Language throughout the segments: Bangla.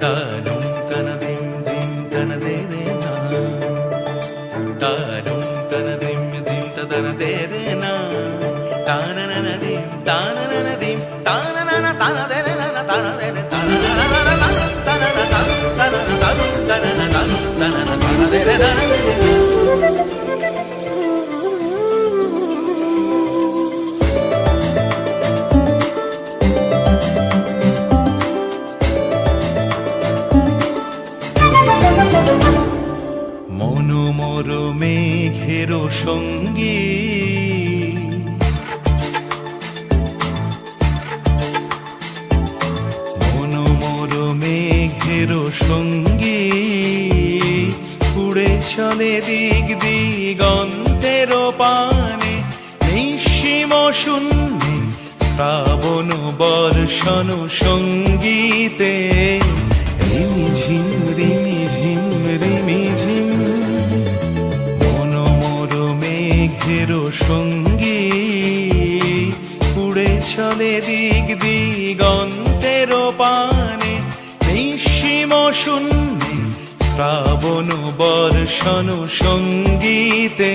তানুম তানা দিম দিম তানা দে রে না, তানুম তানা দিম দিম তানা দে রে না, তানা না না দিম তানা না না দিম তানা না না তানা দে রে না তানা দে রে তানা না না না না তানা না তানা তানা না তানা তানা না তানা না তানা দে রে না। মনোমর মেঘের সঙ্গী মনোমর মেঘের সঙ্গী উড়ে চলে দিক দিগন্তের পানে, নিঃসীম শূন্যে শ্রাবণ বর্ষণ সঙ্গীতে রিমিঝিম রিমিঝিম রিমিঝিম। মনোমর মেঘের সঙ্গী উড়ে চলে দিক দিগন্তের পানে, নিঃসীম শূন্যে শ্রাবণ বর্ষণ সঙ্গীতে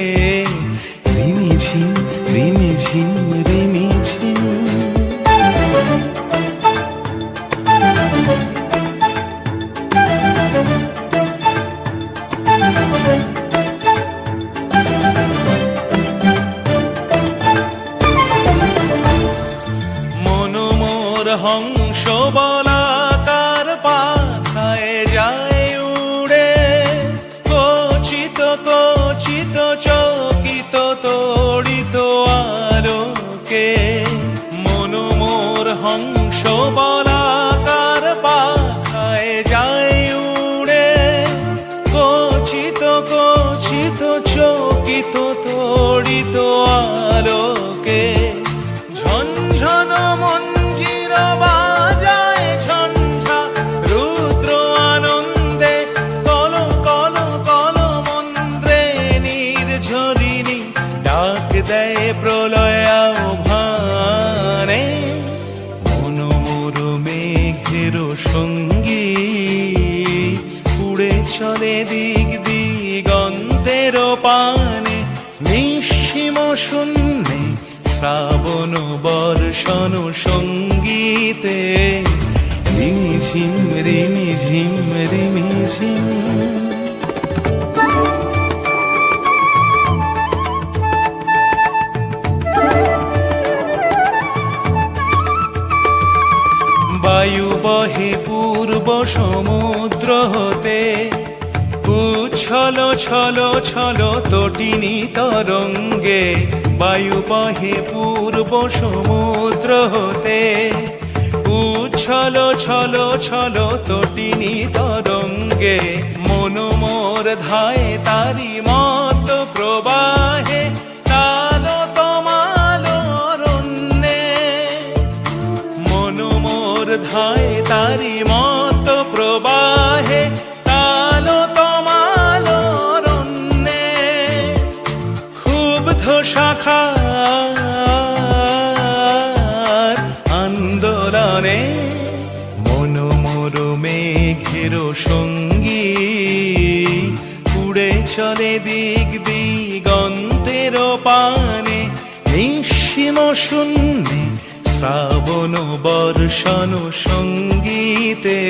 রিমিঝিম রিমিঝিম রিমিঝিম। মনোমর হংস বলাকার পাখায় যায় উড়ে, কচিত কচিত চকিত তড়িত আলোকে। মনোমর হংস বলাকার পাখায় যায় উড়ে, কচিত কচিত চকিত তড়িত আলোকে। ঝনঝন মঞ্জির বাজায় ঝঞ্ঝা রুদ্র আনন্দে, কল কল কল মন্ত্রে নির্ঝরিণী ডাক দেয় প্রলয় আহ্বানে। মনোমর মেঘের সঙ্গী উড়ে চলে দিক দিগন্তের পানে, নিঃসীম শূন্যে শ্রাবণ বর্ষণ সঙ্গীতে রিমিঝিম রিমিঝিম রিমিঝিম। বায়ু বহে পূর্ব সমুদ্র হতে, উচ্ছল ছল ছল তটিনী তরঙ্গে। বায়ু বহে পূর্ব সমুদ্র হতে, উচ্ছল ছল ছল তটিনী তরঙ্গে। মনোমর ধায় তারি মত প্রবাহে, তাল তমাল অরণ্যে। মনোমর ধায় তারি মত প্রবাহে, তাল তমাল অরণ্যে। ক্ষুব্ধ শাখার আন্দোলনে মনোমর মেঘের সঙ্গী উড়ে চলে দিক দিগন্তের পানে, নিঃসীম শূন্যে শ্রাবণ বর্ষণ সঙ্গীতে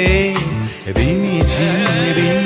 রিমিঝিম রিমিঝিম।